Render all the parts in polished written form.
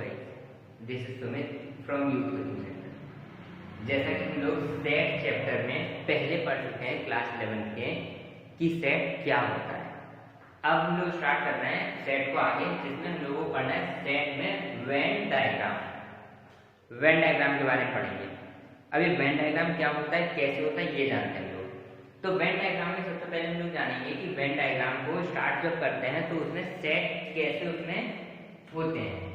Guys, this is Sumit from youth coaching centre. जैसा कि हम लोग सेट चैप्टर में पहले पढ़ चुके हैं क्लास 11 के कि सेट क्या होता है। अब हम लोग स्टार्ट कर रहे हैं सेट को आगे, जिसमें हम लोगों को पढ़ना है सेट में वेन डायग्राम। वेन डायग्राम के बारे में पढ़ेंगे। अभी वेन डायग्राम क्या होता है, कैसे होता है, ये जानते हैं हम लोग। तो वेन डायग्राम में सबसे पहले हम लोग जानेंगे कि वेन डायग्राम को स्टार्ट जब करते हैं तो उसमें सेट कैसे उसमें होते हैं।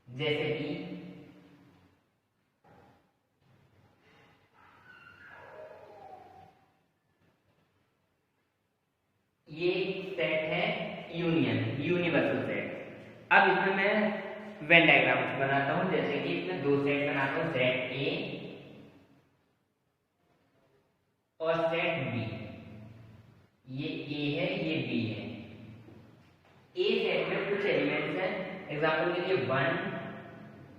जैसे कि ये सेट है यूनियन, यूनिवर्सल सेट। अब इसमें मैं वेन डायग्राम बनाता हूं। जैसे कि इसमें दो सेट बनाता हूं, सेट ए और सेट बी। ये ए है, ये बी है। ए सेट में कुछ एलिमेंट्स हैं, एग्जांपल के लिए 1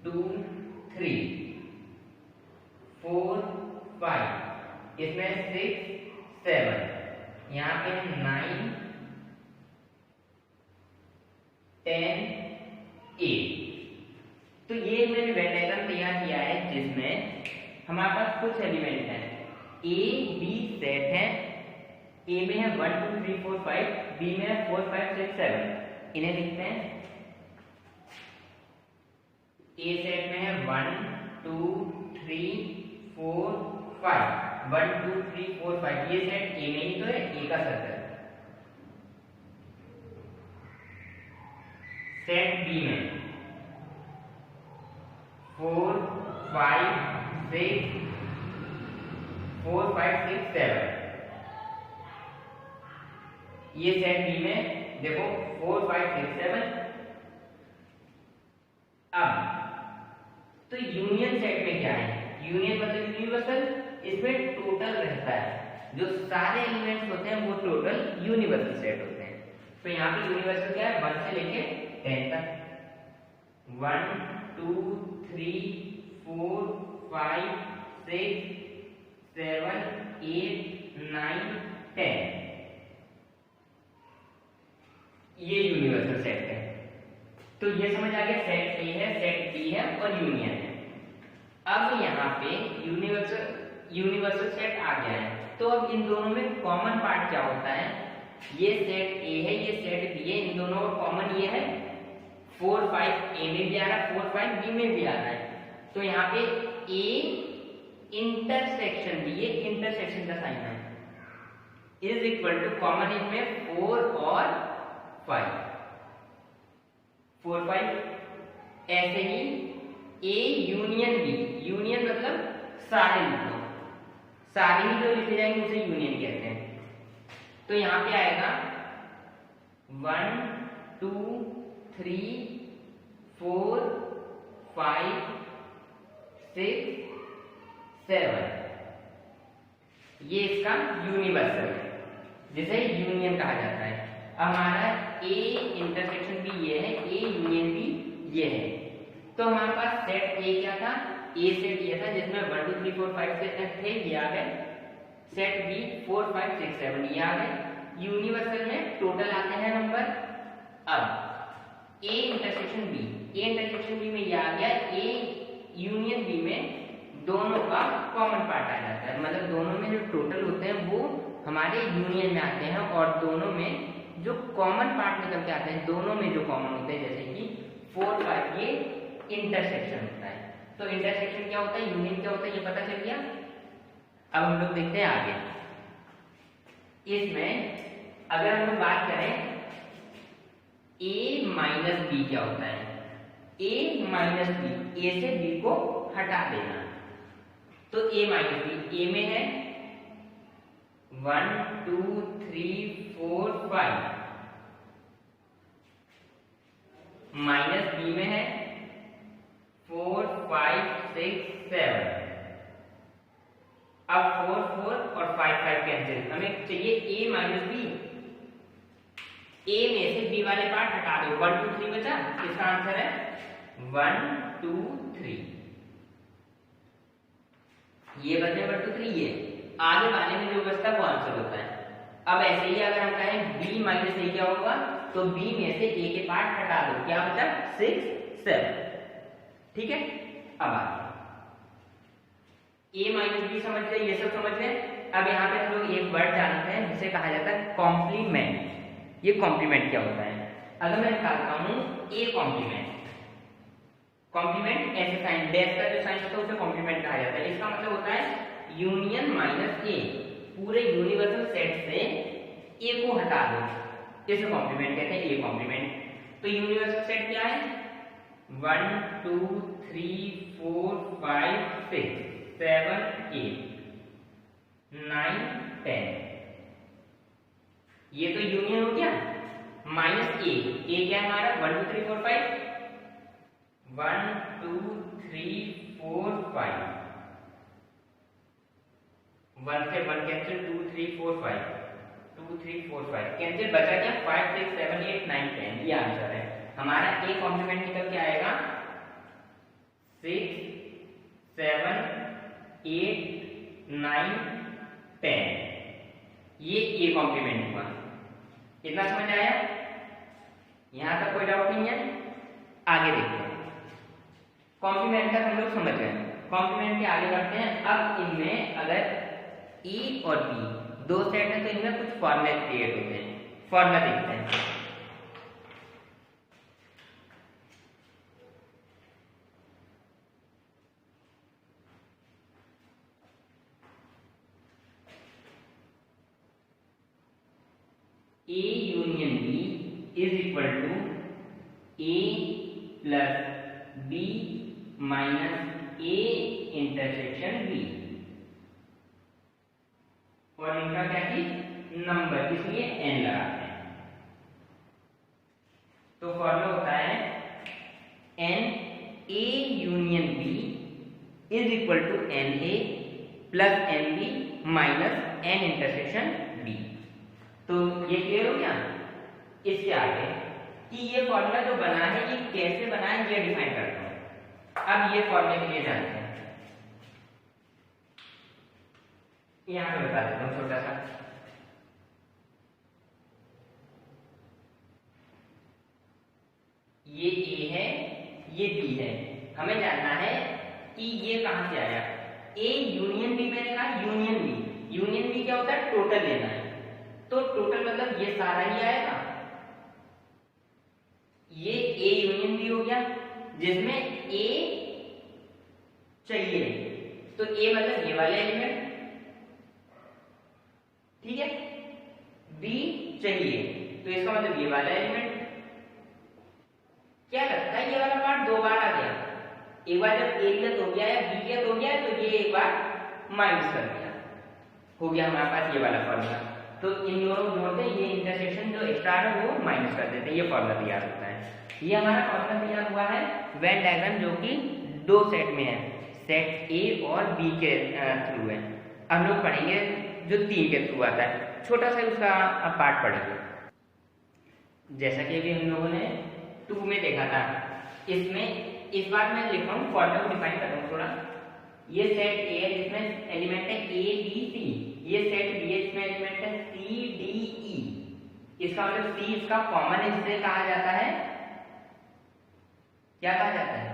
2 3 4 5, इसमें 6 7, यहाँ पे 9 10 8। तो ये मैंने वेन डायग्राम तैयार किया है जिसमें हमारे पास कुछ एलिमेंट हैं। ए बी सेट है। ए में है 1 2 3 4 5, बी में है 4 5 6 7। इन्हें लिखते हैं। ए सेट में है 1 2 3 4 5, 1 2 3 4 5। ये सेट ए में ही तो है, ए का सर्कल। सेट बी में 4 5 6 4 5 6 7। ये सेट बी में देखो 4 5 6 7। अब तो यूनियन सेट में क्या है, यूनियन मतलब यूनिवर्सल। इसमें टोटल रहता है, जो सारे एलिमेंट्स होते हैं वो टोटल यूनिवर्सल सेट होते हैं। तो यहाँ पे यूनिवर्सल क्या है, 1 से लेके 10 तक। 1 2 3 4 5 6 7 8 9 10। ये यूनिवर्सल सेट है। तो ये समझ आ गया, सेट ए है, सेट बी है और यूनियन है। अब यहाँ पे यूनिवर्सल सेट आ गया है। तो अब इन दोनों में कॉमन पार्ट क्या होता है, ये सेट ए है, ये सेट बी है, इन दोनों का कॉमन ये है 4 5 ए में भी आ रहा है, 4 5 बी में भी आ रहा है। तो यहाँ पे ए इंटरसेक्शन बी, ये इंटरसेक्शन का साइन है, इज इक्वल टू कॉमन इनमें 4 और 5 4 5। ऐसे ही ए यूनियन बी, यूनियन मतलब सारे लिखो, सारे ही जो लिखे जाएंगे उसे यूनियन कहते हैं। तो यहाँ पे आएगा 1 2 3 4 5 6 7। ये इसका यूनिवर्सल है, जिसे यूनियन कहा जाता है। हमारा ए इंटरसेक्शन भी ये है, ए यूनियन भी ये है। तो हमारे पास सेट ए क्या था, ए सेट ये था जिसमें 1 2 3 4 5 6 थे, ये आ गए। सेट बी 4 5 6 7, ये आ गए। यूनिवर्सल में टोटल आते हैं नंबर। अब A intersection B, A intersection B में ये आ गया। ए यूनियन बी में दोनों का कॉमन पार्ट आ जाता है, मतलब दोनों में जो टोटल होते हैं वो हमारे यूनियन में आते हैं, और दोनों में जो कॉमन पार्ट निकल के आते हैं, दोनों में जो कॉमन होते हैं, जैसे कि 4 5 ये इंटरसेक्शन होता है। तो इंटरसेक्शन क्या होता है, यूनियन क्या होता है, ये पता चल गया। अब हम लोग देखते हैं आगे। इसमें अगर हम लोग बात करें a माइनस बी क्या होता है, a माइनस बी, ए से बी को हटा देना। तो a माइनस बी, ए में है 1 2 3 4 5, माइनस बी में है 4 5 6 7। अब 4 4 और 5 5 कैंसिल, हमें चाहिए a माइनस बी। a में से b वाले पार्ट हटा दो, 1 2 3 बचा। इसका आंसर है 1 2 3। ये बचे 1 2 3, ये आगे वाले में जो बचता है वो आंसर होता है। अब ऐसे ही अगर हम कहें b माइनस a क्या होगा, तो बी में से ए के पार्ट हटा दो, क्या बचा 6 7। ठीक है, अब आगे ए माइनस बी समझ गए, ये सब समझ गए। अब यहाँ पे हम लोग एक वर्ड जानते हैं जिसे कहा जाता है कॉम्प्लीमेंट। ये कॉम्प्लीमेंट क्या होता है? अगर मैं निकालता हूँ ए कॉम्प्लीमेंट, कॉम्प्लीमेंट ऐसे साइन डैश का जो साइन होता है उसे कॉम्प्लीमेंट कहा जाता है। इसका मतलब होता है यूनियन माइनस ए, पूरे यूनिवर्सल सेट से ए को हटा दो, इसे कॉम्प्लीमेंट कहते हैं, ए कॉम्प्लीमेंट। तो यूनिवर्सल सेट क्या है? 1 2 3 4 5 6 7 8 9 10, ये तो यूनियन हो गया। माइनस ए, ए क्या है हमारा? 1 2 3 4 5, 1 2 3 4 5, 1 से 1 कैंसिल, 2 3 4 5, 2 3 4 5 कैंसिल, बचा क्या? 5 6 7 8 9 10। ये आंसर है हमारा। ए कॉम्प्लीमेंट निकल के आएगा 6 7 8 9 10। ये ए कॉम्प्लीमेंट हुआ। इतना समझ आया? यहां तक कोई डाउट नहीं है? आगे देखते हैं। कॉम्प्लीमेंट तक हम लोग समझ गए। कॉम्प्लीमेंट के आगे बढ़ते हैं। अब इनमें अगर ई और बी दो सेट है तो इनमें कुछ फॉर्मूले क्रिएट होते हैं। फॉर्मूला देखते हैं। A union B is equal to A plus B minus A intersection B, और इनका क्या चीज? नंबर, इसलिए एन लगाते हैं। तो फॉर्मूला होता है n A union B is equal to n A plus n B minus n intersection B. तो ये क्लियर हो गया? इसके आगे कि ये फॉर्मूला जो बना है ये कैसे बना है ये डिफाइन करता हूं। अब ये फॉर्मूले के लिए जानते हैं। यहां पे बता देता हूं छोटा सा। ये ए है, ये बी है। हमें जानना है कि ये कहां से आया। ए यूनियन बी मैंने कहा, यूनियन बी, यूनियन बी क्या होता है? टोटल लेना है। तो टोटल मतलब ये सारा ही आएगा। ये ए यूनियन बी हो गया जिसमें ए चाहिए, तो ए मतलब ये वाले एलिमेंट, ठीक है। बी चाहिए तो इसका मतलब ये वाला एलिमेंट। क्या लगता है ये वाला पार्ट दो बार आ गया। एक बार जब ए गलत हो गया या बी गलत हो गया तो ये एक बार माइनस कर दिया, हो गया हमारे पास ये वाला फॉर्मूला। तो इन दोनों को जोड़ते हैं, ये इंटरसेक्शन जो एक्स्ट्रा है वो माइनस कर देते हैं, ये फॉर्मूला तैयार होता है। ये हमारा फॉर्मूला तैयार हुआ है वेन डायग्राम जो कि दो सेट में है, सेट ए और बी के थ्रू है। अब लोग पढ़ेंगे जो 3 के थ्रू आता है, छोटा सा उसका पार्ट पढ़ेंगे। जैसा कि अभी हम लोगों ने 2 में देखा था, इसमें इस बार मैं लिख रहा हूँ, फॉर्मूला को डिफाइन कर रहा हूँ थोड़ा। ये सेट ए है जिसमें एलिमेंट है ए बी सी, ये सेट बी है जिसमें एलिमेंट है सी डी ई। इसका मतलब सी इसका कॉमन है, जिसे कहा जाता है, क्या कहा जाता है?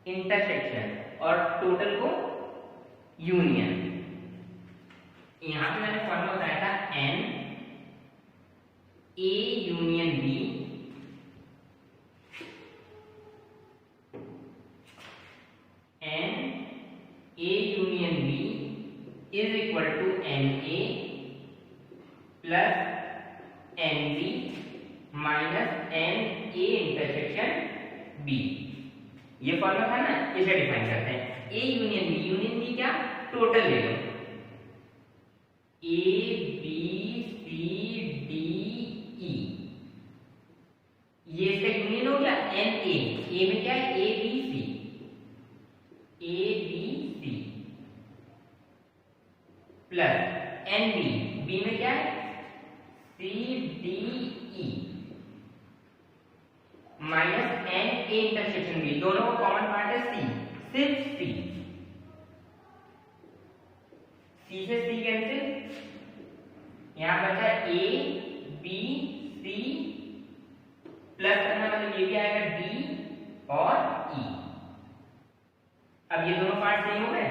इंटरसेक्शन, और टोटल को यूनियन। यहां पे मैंने फॉर्मूला बताया था n A union B n A union B is equal to n A plus n B minus n A intersection B. ये फॉर्मूला था ना, इसे डिफाइन करते हैं। A union B, union B क्या? टोटल ले लो, ए बी सी डी ई, ये इसका यूनियन हो गया। एन ए में क्या है? A B C, A B C plus n B, B में क्या है? C D E minus n A intersection B, दोनों को कॉमन पार्ट है सी, सिर्फ सी, सी से सी कैंसिल, यहां बचा ए बी सी प्लस करना मतलब ये भी आएगा डी और ई। अब ये दोनों पार्ट सेम हो गए,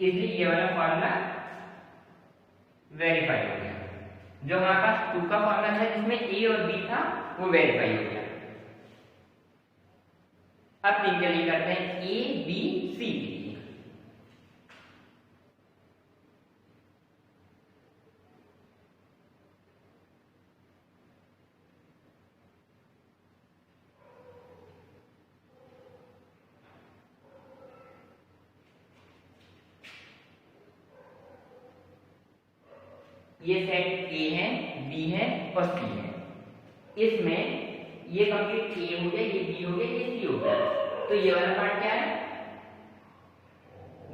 इसलिए ये वाला फॉर्मूला वेरीफाई हो गया। जो हमारे पास 2 का फॉर्मूला था जिसमें ए और बी था वो वेरीफाई हो गया। अब 3 के लिए करते हैं ए बी सी के लिए। ये सेट ए है, बी है और सी है। इसमें ये कंप्लीट ए हो गया, ये बी हो गया, ये सी हो गया। तो ये वाला पार्ट क्या है,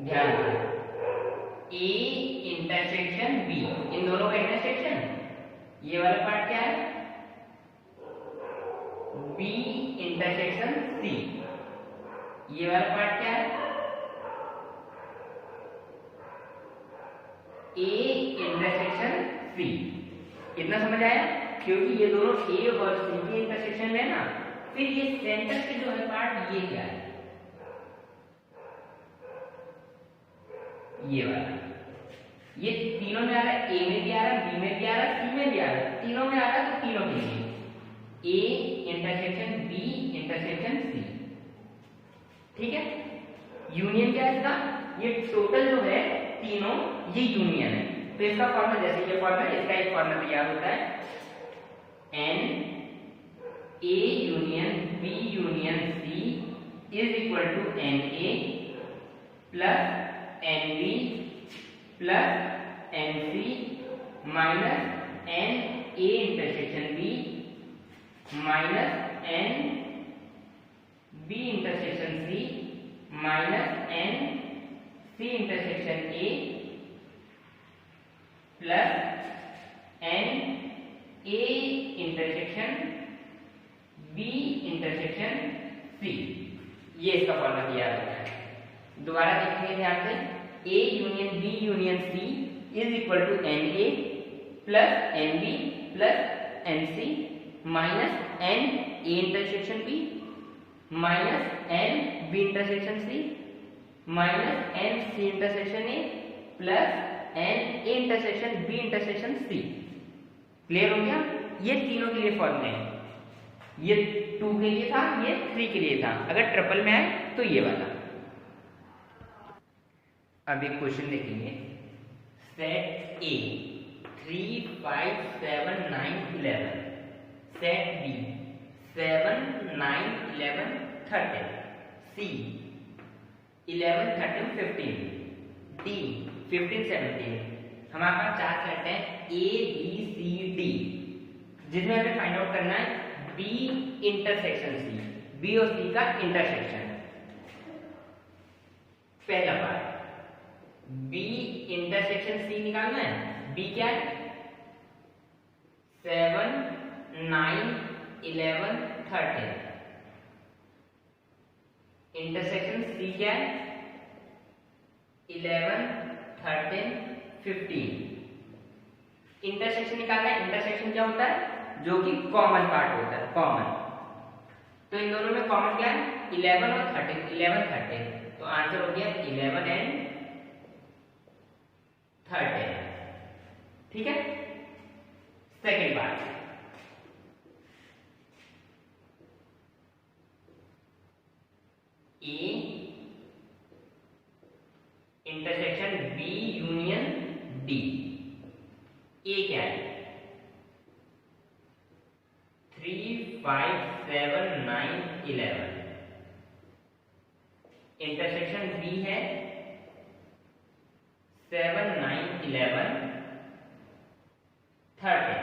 ध्यान दो, ए इंटरसेक्शन बी, इन दोनों का इंटरसेक्शन। ये वाला पार्ट क्या है, बी इंटरसेक्शन सी। ये वाला पार्ट क्या है, ए इंटरसेक्शन सी। इतना समझ आया? क्योंकि ये दोनों ए और सी के इंटरसेक्शन में है ना। फिर ये सेंटर के जो है पार्ट, ये क्या है, ये वाला। ये तीनों में आ रहा है, ए में भी आ रहा है, बी में भी आ रहा है, सी में भी आ रहा है। तीनों में आ रहा है तो तीनों के लिए A intersection B intersection C. ठीक है, यूनियन क्या है इसका, ये टोटल जो है तीनों ये यूनियन है। तो इसका फॉर्मूला जैसे ये फॉर्मूला, इसका एक फॉर्मूला तैयार होता है, n A union B union C is equal to n A plus n B plus n C minus n A intersection B minus n B intersection C minus n C intersection A plus n A intersection B intersection C. ये इसका formula तैयार होता है। दोबारा देखेंगे ध्यान से, A union B union C is equal to n A plus n B plus n C minus n A intersection B minus n B intersection C minus n C intersection A plus n A intersection B intersection C. Clear हो गया? ये तीनों के लिए फॉर्मूले हैं। ये 2 के लिए था, ये 3 के लिए था। अगर ट्रिपल में आए तो ये वाला। अब एक क्वेश्चन देखेंगे, set A 3 5 7 9 11, set B 7 9 11 13, C 11 13 15, D 15 17। हमारे पास 4 सेट हैं ए बी सी डी, जिसमें हमें फाइंड आउट करना है बी इंटरसेक्शन सी, बी और सी का इंटरसेक्शन। पहला पार्ट बी इंटरसेक्शन सी निकालना है। बी क्या है, 7 9 11 13। इंटरसेक्शन सी क्या है, 11 13 15। इंटरसेक्शन निकालना है। इंटरसेक्शन क्या होता है, जो कि कॉमन पार्ट होता है, कॉमन। तो इन दोनों में कॉमन क्या है, 11 और 13, 11 13। तो आंसर हो गया 11 एंड 13। ठीक है। Second part, A intersection B union D. A क्या है, 3 5 7 9 11। इंटरसेक्शन बी है 7 9 11 13।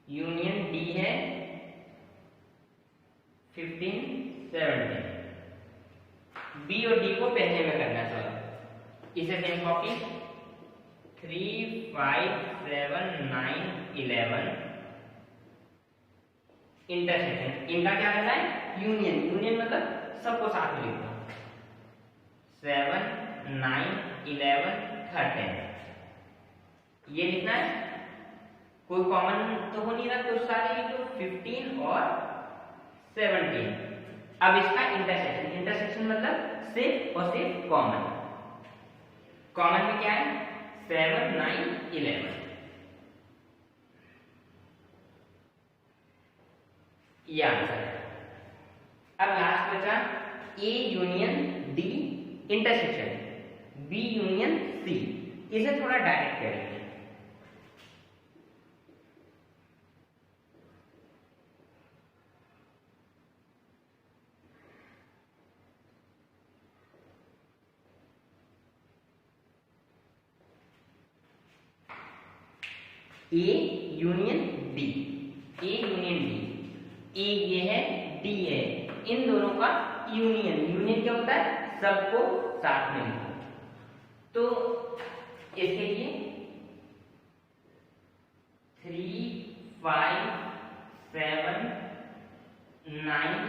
यूनियन डी है 15 17। बी और डी को पहले में करना चाहिए। इसे सेम कॉपी, 3 5 7 9 11 इंटरसेक्शन। इनका क्या करना है, यूनियन। यूनियन मतलब सबको साथ में लिखना, 7 9 11 13। ये लिखना है। कोई कॉमन तो हो नहीं रहा, तो सारे जो 15 और 17। अब इसका इंटरसेक्शन, इंटरसेक्शन मतलब सिर्फ और सिर्फ कॉमन। कॉमन में क्या है? 7, 9, 11। ये आंसर है। अब लास्ट बचा A union D intersection B union C. इसे थोड़ा डायरेक्ट करेंगे। A union D, A union D, A ये है डी है, इन दोनों का यूनियन। यूनियन क्या होता है? सबको साथ में लिखो। तो इसके लिए 3, 5, 7, 9,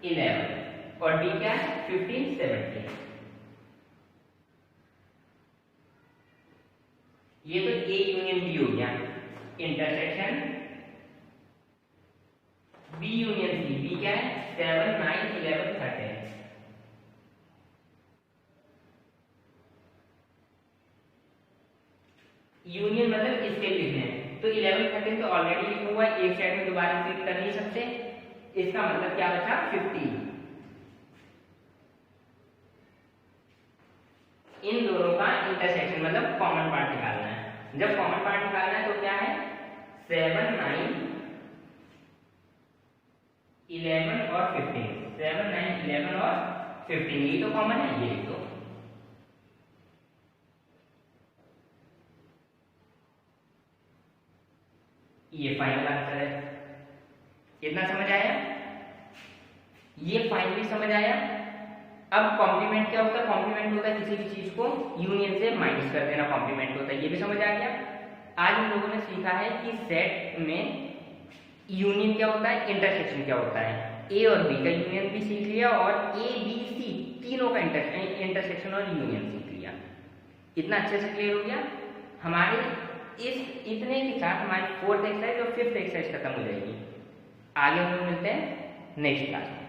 11 और डी क्या है? 15, 17। ये तो ए यूनियन बी हो गया। Intersection B union C, B क्या है? 7, 9, 11, 13। यूनियन मतलब इसके लिखने हैं, तो 11, 13 तो ऑलरेडी लिखा हुआ है, एक साइड में दोबारा क्लिक कर नहीं सकते। इसका मतलब क्या बचा? 15। इन दोनों का इंटरसेक्शन मतलब कॉमन पार्ट निकालना है। जब कॉमन पार्ट निकालना है तो क्या है? 7, 9, 11 और 15। 7, 9, 11 और 15, ये तो कॉमन है, ये तो। ये फाइनल आंसर है। कितना समझ आया? ये फाइनली समझ आया। अब कॉम्प्लीमेंट क्या होता है? कॉम्प्लीमेंट होता है किसी भी चीज को यूनियन से माइनस कर देना, कॉम्प्लीमेंट होता है। ये भी समझ आ गया। आज हम लोगों ने सीखा है कि सेट में यूनियन क्या होता है, इंटरसेक्शन क्या होता है। ए और बी का यूनियन भी सीख लिया और ए बी सी तीनों का इंटरसेक्शन और यूनियन सीख लिया। इतना अच्छे से क्लियर हो गया। हमारे इस इतने के साथ हमारी 4th एक्सरसाइज और 5th एक्सरसाइज खत्म हो जाएगी। आगे हम लोग मिलते हैं नेक्स्ट क्लास में।